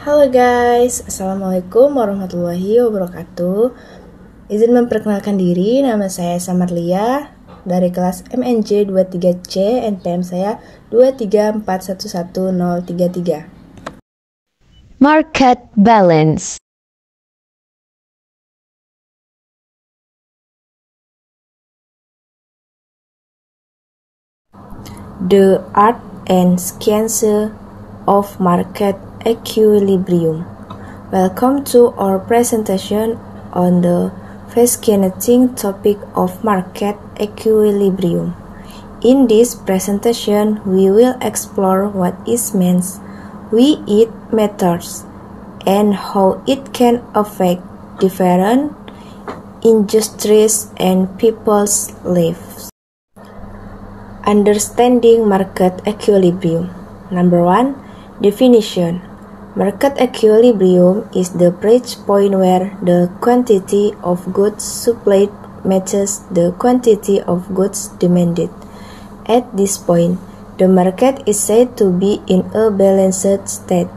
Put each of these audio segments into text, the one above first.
Halo guys, Assalamualaikum warahmatullahi wabarakatuh. Izin memperkenalkan diri, nama saya Samarlia dari kelas MNJ 23C, NPM saya 234111033. Market balance. The art and science of market equilibrium. Welcome to our presentation on the fascinating topic of market equilibrium. In this presentation, we will explore what it means, why it matters, and how it can affect different industries and people's lives. Understanding market equilibrium. Number 1. Definition. Market equilibrium is the price point where the quantity of goods supplied matches the quantity of goods demanded. At this point, the market is said to be in a balanced state.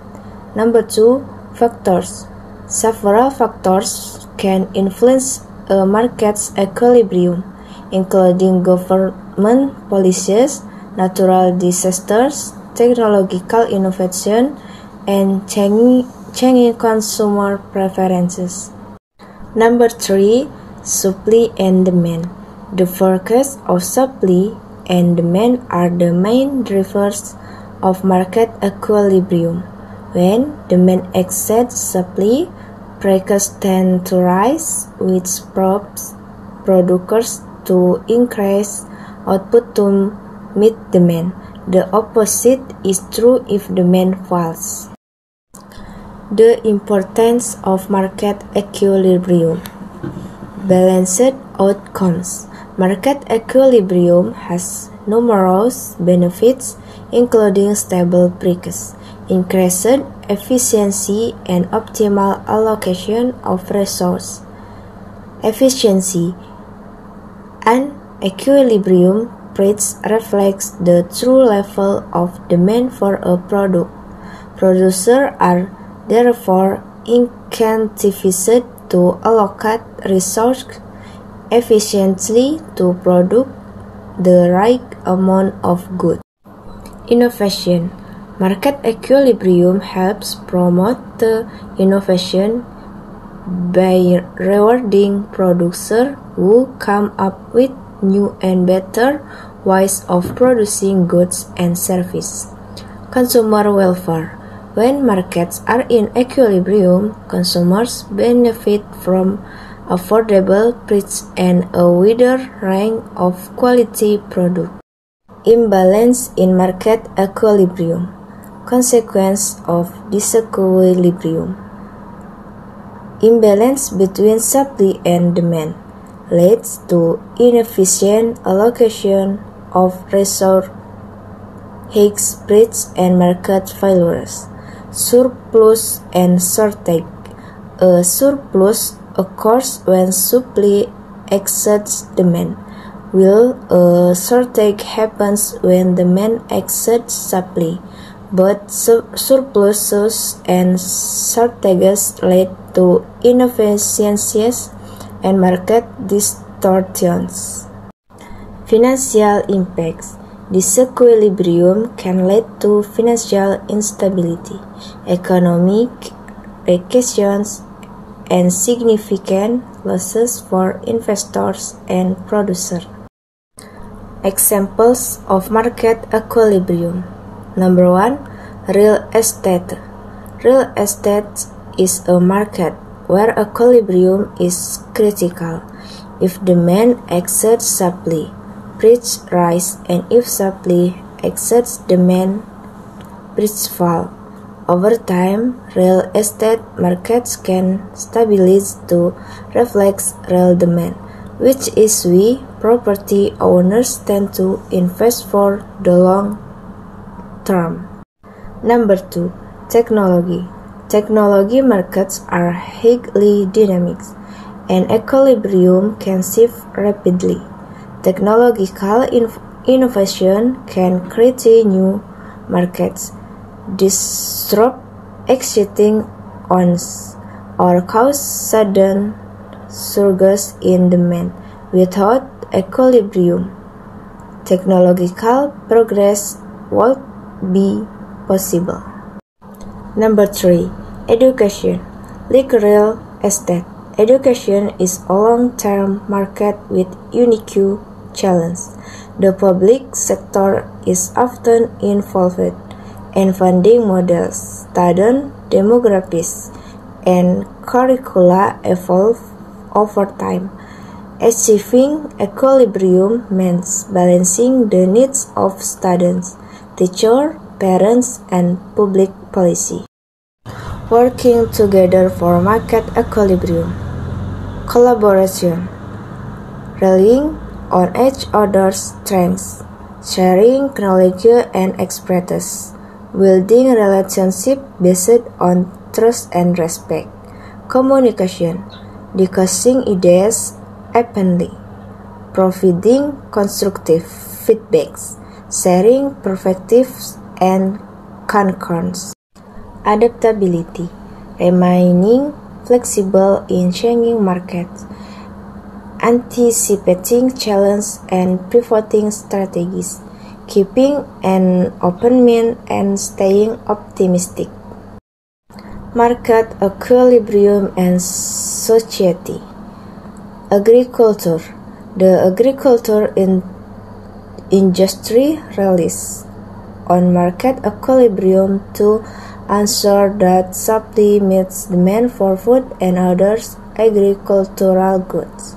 Number 2. Factors. Several factors can influence a market's equilibrium, including government policies, natural disasters, technological innovation, and changing consumer preferences. Number 3. Supply and demand. The forecast of supply and demand are the main drivers of market equilibrium. When demand exceeds supply, prices tend to rise, which prompts producers to increase output to meet demand. The opposite is true if demand falls. The importance of market equilibrium. Balanced outcomes. Market equilibrium has numerous benefits, including stable prices, increased efficiency, and optimal allocation of resources. Efficiency. An equilibrium price reflects the true level of demand for a product. Producers are therefore incentivized to allocate resources efficiently to produce the right amount of goods. Innovation. Market equilibrium helps promote the innovation by rewarding producers who come up with new and better ways of producing goods and services. Consumer welfare. When markets are in equilibrium, consumers benefit from affordable prices and a wider range of quality products. Imbalance in market equilibrium. Consequence of disequilibrium. Imbalance between supply and demand leads to inefficient allocation of resources, high prices, and market failures. Surplus and shortage. A surplus occurs when supply exceeds demand, while a shortage happens when demand exceeds supply. Both surpluses and shortages lead to inefficiencies and market distortions. Financial impacts. Disequilibrium can lead to financial instability, economic recessions, and significant losses for investors and producers. Examples of market equilibrium. Number 1. Real estate. Real estate is a market where equilibrium is critical. If demand exceeds supply, prices rise, and if supply exceeds demand, prices fall. Over time, real estate markets can stabilize to reflect real demand, which is why property owners tend to invest for the long term. Number 2. Technology. Technology markets are highly dynamic, and equilibrium can shift rapidly. Technological innovation can create new markets, disrupt existing ones, or cause sudden surges in demand. Without equilibrium, technological progress won't be possible. Number 3. Education. Like real estate, education is a long-term market with unique challenges. The public sector is often involved, and funding models, student demographics, and curricula evolve over time. Achieving equilibrium means balancing the needs of students, teachers, parents, and public policy. Working together for market equilibrium. Collaboration. Relying on each other's strengths, sharing knowledge and expertise, building relationships based on trust and respect. Communication. Discussing ideas openly, providing constructive feedbacks, sharing perspectives and concerns. Adaptability. Remaining flexible in changing markets, anticipating challenges and pivoting strategies, keeping an open mind and staying optimistic. Market equilibrium and society. Agriculture. The agriculture industry relies on market equilibrium to ensure that supply meets demand for food and other agricultural goods.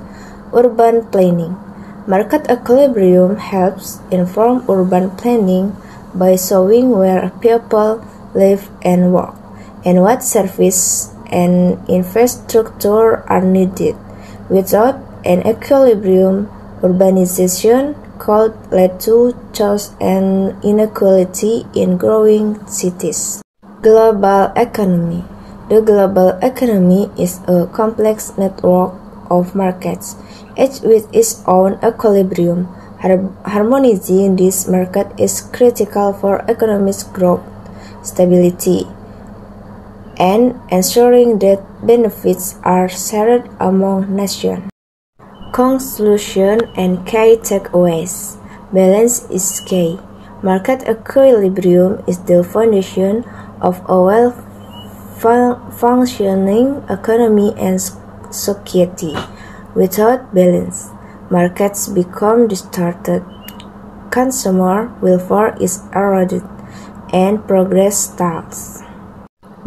Urban planning. Market equilibrium helps inform urban planning by showing where people live and work, and what services and infrastructure are needed. Without an equilibrium, urbanization could lead to chaos and inequality in growing cities. Global economy. The global economy is a complex network of markets, each with its own equilibrium. Harmonizing this market is critical for economic growth, stability, and ensuring that benefits are shared among nations. Conclusion and key takeaways. Balance is key. Market equilibrium is the foundation of a well-functioning economy and society. Without balance, markets become distorted, consumer welfare is eroded, and progress stalls.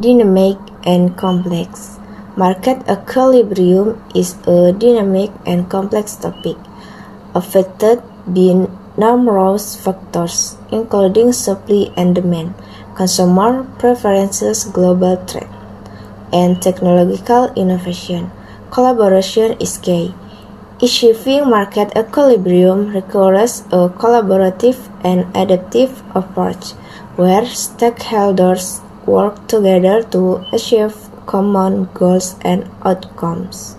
Dynamic and complex. Market equilibrium is a dynamic and complex topic, affected by numerous factors, including supply and demand, consumer preferences, global trade, and technological innovation. Collaboration is key. Achieving market equilibrium requires a collaborative and adaptive approach, where stakeholders work together to achieve common goals and outcomes.